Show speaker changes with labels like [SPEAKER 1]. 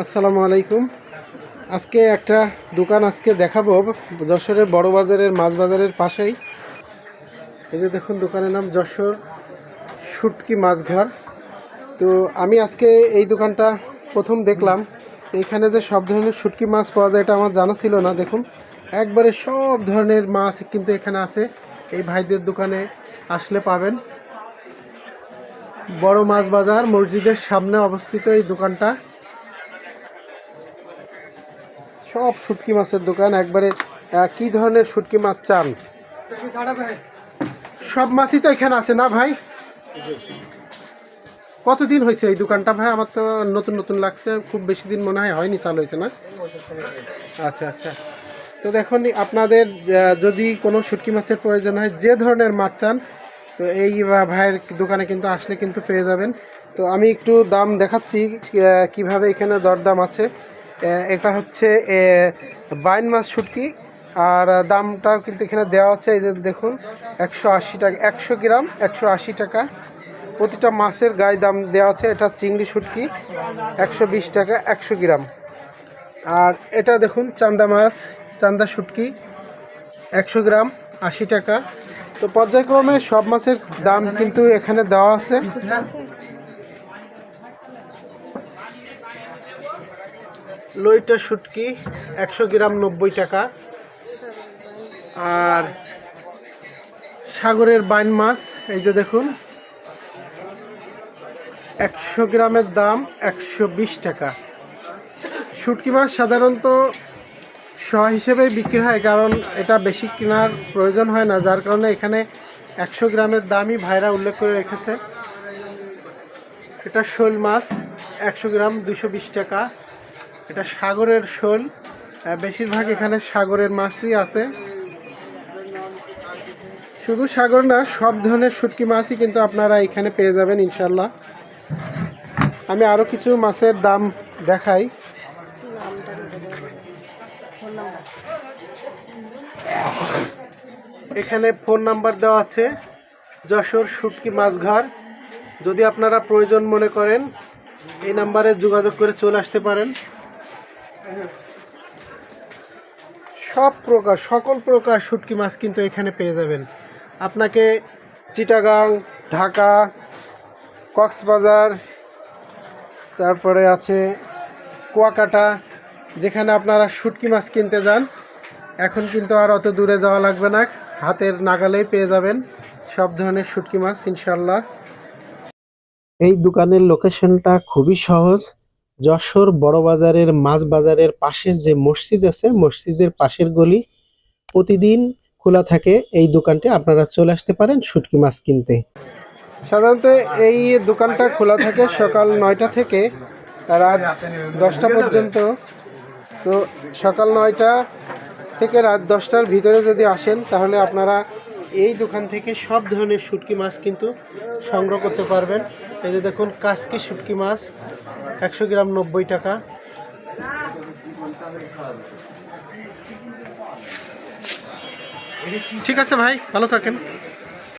[SPEAKER 1] আসসালামু আলাইকুম। আজকে একটা দোকান দেখাবো যশোরের বড় বাজারের মাছ বাজারের পাশেই। এই যে দেখুন, দোকানের নাম যশোর শুটকি মাছ ঘর। তো আমি আজকে এই দোকানটা প্রথম দেখলাম। এখানে যে সব ধরনের শুটকি মাছ পাওয়া যায় এটা আমার জানা ছিল না। দেখুন, একবারে সব ধরনের মাছ কিন্তু এখানে আছে। এই ভাইদের দোকানে আসলে পাবেন। বড় মাছ বাজার মসজিদের সামনে অবস্থিত এই দোকানটা। সব শুটকি মাছের দোকান। একবারে কি ধরনের শুটকি মাছ চান সব মাছই তো এখানে আছে না ভাই? কতদিন হয়েছে এই দোকানটা ভাই? আমার তো নতুন নতুন লাগছে, খুব বেশি দিন মনে হয় হয়নি, চালু হয়েছে না? আচ্ছা আচ্ছা। তো দেখুন, আপনাদের যদি কোনো শুটকি মাছের প্রয়োজন হয়, যে ধরনের মাছ চান, তো এই ভাইয়ের দোকানে কিন্তু আসলে কিন্তু পেয়ে যাবেন। তো আমি একটু দাম দেখাচ্ছি কিভাবে এখানে দরদাম আছে। এটা হচ্ছে বাইন মাছ শুটকি, আর দামটাও কিন্তু এখানে দেওয়া আছে। এই যে দেখুন, 180 টাকা 100 গ্রাম, 180 টাকা প্রতিটা মাছের গায়ে দাম দেওয়া আছে। এটা চিংড়ি শুটকি 120 টাকা 100 গ্রাম। আর এটা দেখুন চান্দা মাছ, চান্দা শুটকি 100 গ্রাম 80 টাকা। তো পর্যায়ক্রমে সব মাছের দাম কিন্তু এখানে দেওয়া আছে। লইটা শুটকি 100 গ্রাম 90 টাকা। আর সাগরের বাইন মাছ এই যে দেখুন, 100 গ্রামের দাম 120 টাকা। শুটকি মাছ সাধারণত শ হিসেবেই বিক্রি হয়, কারণ এটা বেশি কেনার প্রয়োজন হয় না, যার কারণে এখানে 100 গ্রামের দামই ভাইরা উল্লেখ করে রেখেছে। এটা শোল মাছ 100 গ্রাম 220 টাকা। এটা সাগরের শোল, বেশিরভাগ এখানে সাগরের মাছই আছে। শুধু সাগর না, সব ধরনের শুটকি মাছই কিন্তু আপনারা এখানে পেয়ে যাবেন ইনশাল্লাহ। আমি আরও কিছু মাছের দাম দেখাই। এখানে ফোন নাম্বার দেওয়া আছে, যশোর শুটকি মাছ ঘর। যদি আপনারা প্রয়োজন মনে করেন, এই নাম্বারে যোগাযোগ করে চলে আসতে পারেন। সকল প্রকার শুটকি মাছ কিন্তু এখানে পেয়ে যাবেন। আপনাকে চিটাগাং, ঢাকা, কক্সবাজার, তারপরে আছে কুয়াকাটা, যেখানে আপনারা শুটকি মাছ কিনতে যান, এখন কিন্তু আর অত দূরে যাওয়া লাগবে না, হাতের নাগালেই পেয়ে যাবেন সব ধরনের শুটকি মাছ ইনশাল্লাহ। এই দোকানের লোকেশনটা খুবই সহজ। যশোর বড় বাজারের মাছ বাজারের পাশে যে মসজিদ আছে, মসজিদের পাশের গলি, প্রতিদিন খোলা থাকে এই দোকানটি। আপনারা চলে আসতে পারেন শুটকি মাছ কিনতে। সাধারণত এই দোকানটা খোলা থাকে সকাল 9টা থেকে রাত 10টা পর্যন্ত। তো সকাল 9টা থেকে রাত 10টার ভিতরে যদি আসেন, তাহলে আপনারা এই দোকান থেকে সব ধরনের শুটকি মাছ কিন্তু সংগ্রহ করতে পারবেন। এই যে দেখুন, কাসকি শুটকি মাছ 100 গ্রাম 90 টাকা। ঠিক আছে ভাই, ভালো থাকেন।